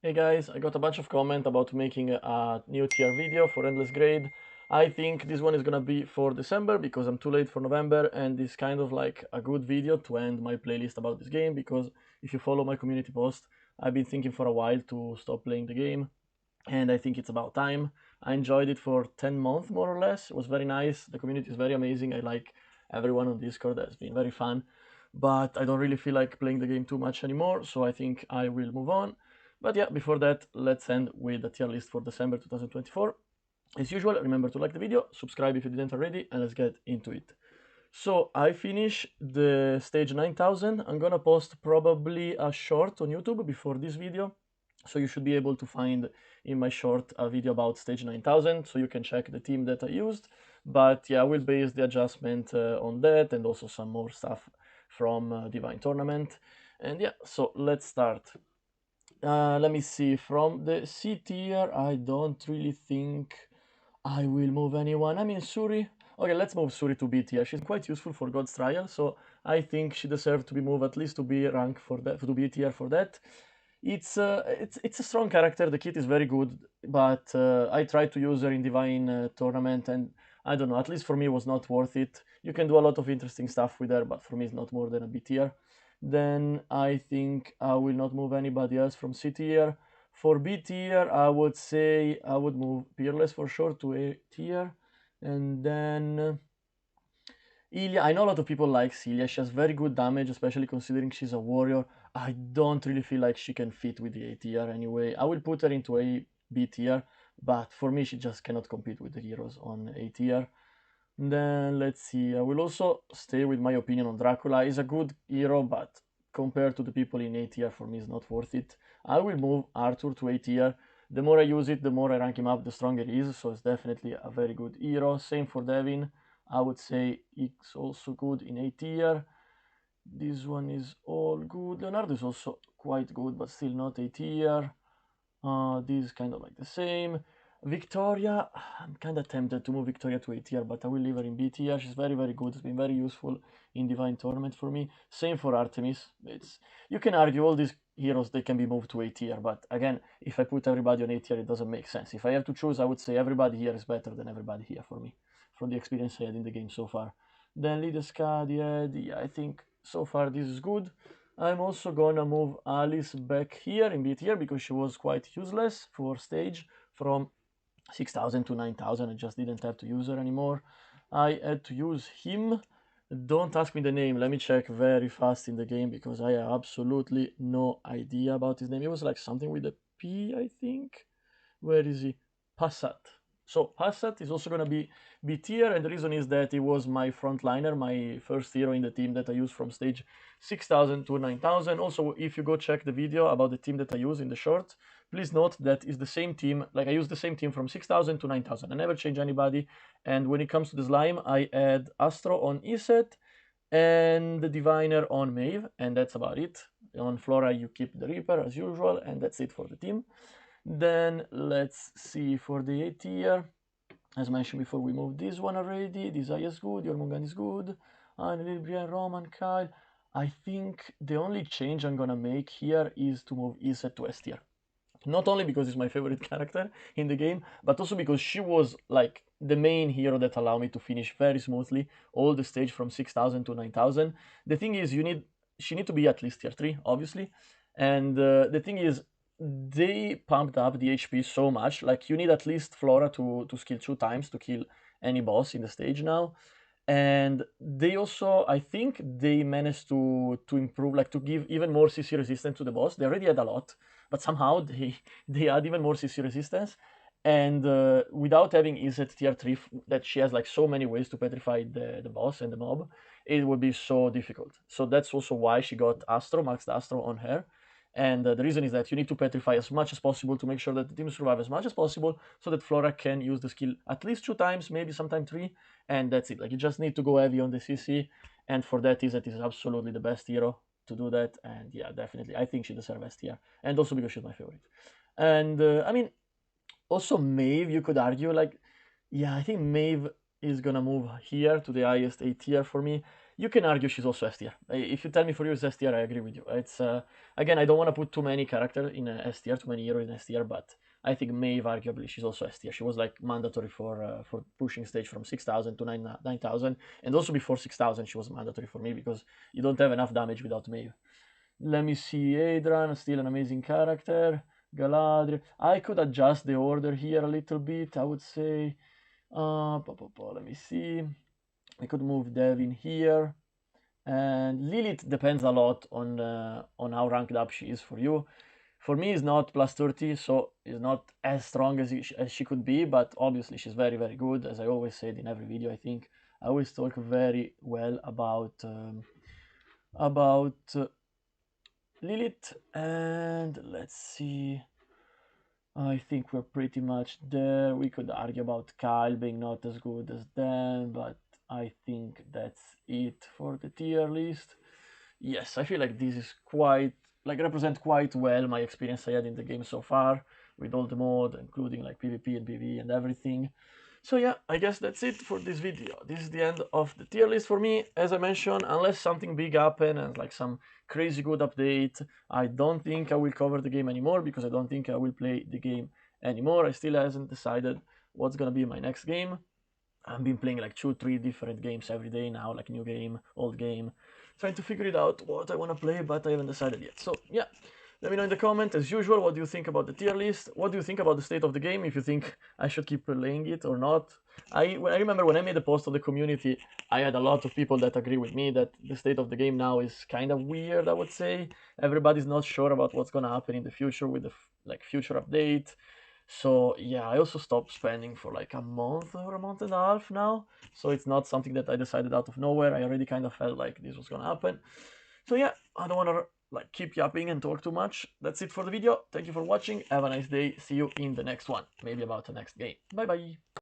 Hey guys, I got a bunch of comment about making a new tier video for Endless Grade. I think this one is gonna be for December because I'm too late for November, and it's kind of like a good video to end my playlist about this game, because if you follow my community post, I've been thinking for a while to stop playing the game, and I think it's about time. I enjoyed it for 10 months more or less. It was very nice. The community is very amazing. I like everyone on Discord. That's been very fun. But I don't really feel like playing the game too much anymore, so I think I will move on. But yeah, before that, let's end with the tier list for December 2024. As usual, remember to like the video, subscribe if you didn't already, and let's get into it. So I finish the stage 9000. I'm gonna post probably a short on YouTube before this video. So you should be able to find in my short a video about stage 9000, so you can check the team that I used. But yeah, I will base the adjustment on that, and also some more stuff from Divine Tournament. And yeah, so let's start. Let me see, from the C tier, I don't really think I will move anyone. I mean, Suri. Okay, let's move Suri to B tier. She's quite useful for God's Trial, so I think she deserves to be moved at least to B rank for that, to B tier for that. It's a strong character. The kit is very good, but I tried to use her in Divine Tournament, and I don't know. At least for me, it was not worth it. You can do a lot of interesting stuff with her, but for me, it's not more than a B tier. Then I think I will not move anybody else from C tier. For B tier, I would say I would move Peerless for sure to A tier, and then Ilya. I know a lot of people like Ilya. She has very good damage, especially considering she's a warrior. I don't really feel like she can fit with the A tier anyway. I will put her into A B tier, but for me, she just cannot compete with the heroes on A tier. Then let's see. I will also stay with my opinion on Dracula. He's a good hero, but compared to the people in A tier, for me, it's not worth it. I will move Arthur to A tier. The more I use it, the more I rank him up, the stronger he is. So it's definitely a very good hero. Same for Devin. I would say it's also good in A tier. This one is all good. Leonardo is also quite good, but still not A tier. This is kind of like the same. Victoria, I'm kind of tempted to move Victoria to A tier, but I will leave her in B tier. She's very, very good. It's been very useful in Divine Tournament for me. Same for Artemis. You can argue all these heroes, they can be moved to A tier, but again, if I put everybody on A tier, it doesn't make sense. If I have to choose, I would say everybody here is better than everybody here for me, from the experience I had in the game so far. Then Lideska, yeah, I think so far this is good. I'm also gonna move Alice back here in B tier because she was quite useless for stage from 6000 to 9000. I just didn't have to use her anymore. I had to use him. Don't ask me the name. Let me check very fast in the game because I have absolutely no idea about his name. It was like something with a P, I think. Where is he? Passat. So Passat is also going to be B tier, and the reason is that it was my frontliner, my first hero in the team that I used from stage 6000 to 9000. Also, if you go check the video about the team that I use in the short, please note that it's the same team. Like, I use the same team from 6000 to 9000. I never change anybody. And when it comes to the slime, I add Astro on Iset and the Diviner on Maeve, and that's about it. On Flora, you keep the Reaper as usual, and that's it for the team. Then let's see for the A tier. As mentioned before, we moved this one already. Desire is good, Jormungand is good, and Brian, Roman, Kyle. I think the only change I'm gonna make here is to move Iset to S tier. Not only because it's my favorite character in the game, but also because she was like the main hero that allowed me to finish very smoothly all the stage from 6000 to 9000. The thing is, she need to be at least tier 3, obviously. And the thing is, they pumped up the HP so much. Like, you need at least Flora to skill 2 times to kill any boss in the stage now. And they also, I think they managed to improve, like to give even more CC resistance to the boss. They already had a lot, but somehow they add even more CC resistance. And without having Iset tier 3, that she has like so many ways to petrify the boss and the mob, it would be so difficult. So that's also why she got Astro, maxed Astro on her. And the reason is that you need to petrify as much as possible to make sure that the team survive as much as possible, so that Flora can use the skill at least 2 times, maybe sometime 3, and that's it. Like, you just need to go heavy on the CC, and for that, Izzet is absolutely the best hero to do that. And yeah, definitely, I think she deserves S tier, and also because she's my favorite. And I mean, also Maeve, you could argue, like, yeah, I think Maeve is gonna move here to the highest A tier for me. you can argue she's also S tier. If you tell me for you it's S tier, I agree with you. It's again, I don't want to put too many characters in S tier, too many heroes in S tier, but I think Maeve arguably she's also S tier. She was like mandatory for pushing stage from 6,000 to 9,000, and also before 6,000 she was mandatory for me because you don't have enough damage without Maeve. Let me see, Adrian, still an amazing character. Galadriel. I could adjust the order here a little bit, I would say. Let me see. I could move Devin here. And Lilith depends a lot on how ranked up she is for you. For me, it's not plus 30, so it's not as strong as she could be, but obviously she's very, very good. As I always said in every video, I think I always talk very well about Lilith. And let's see. I think we're pretty much there. We could argue about Kyle being not as good as them, but I think that's it for the tier list. Yes, I feel like this is quite, like, represent quite well my experience I had in the game so far, with all the mod, including like PvP and PvE and everything. So yeah, I guess that's it for this video. This is the end of the tier list for me. As I mentioned, unless something big happen and like some crazy good update, I don't think I will cover the game anymore because I don't think I will play the game anymore. I still hasn't decided what's gonna be my next game. I've been playing like 2-3 different games every day now, like new game, old game, trying to figure it out what I want to play, but I haven't decided yet. So yeah, let me know in the comment, as usual, what do you think about the tier list? What do you think about the state of the game, if you think I should keep playing it or not? I remember when I made a post on the community, I had a lot of people that agree with me that the state of the game now is kind of weird, I would say. Everybody's not sure about what's gonna happen in the future with the future update. So yeah, I also stopped spending for like a month or a month and a half now. So it's not something that I decided out of nowhere. I already kind of felt like this was gonna happen. So yeah, I don't wanna like keep yapping and talk too much. That's it for the video. Thank you for watching. Have a nice day. See you in the next one. Maybe about the next game. Bye bye.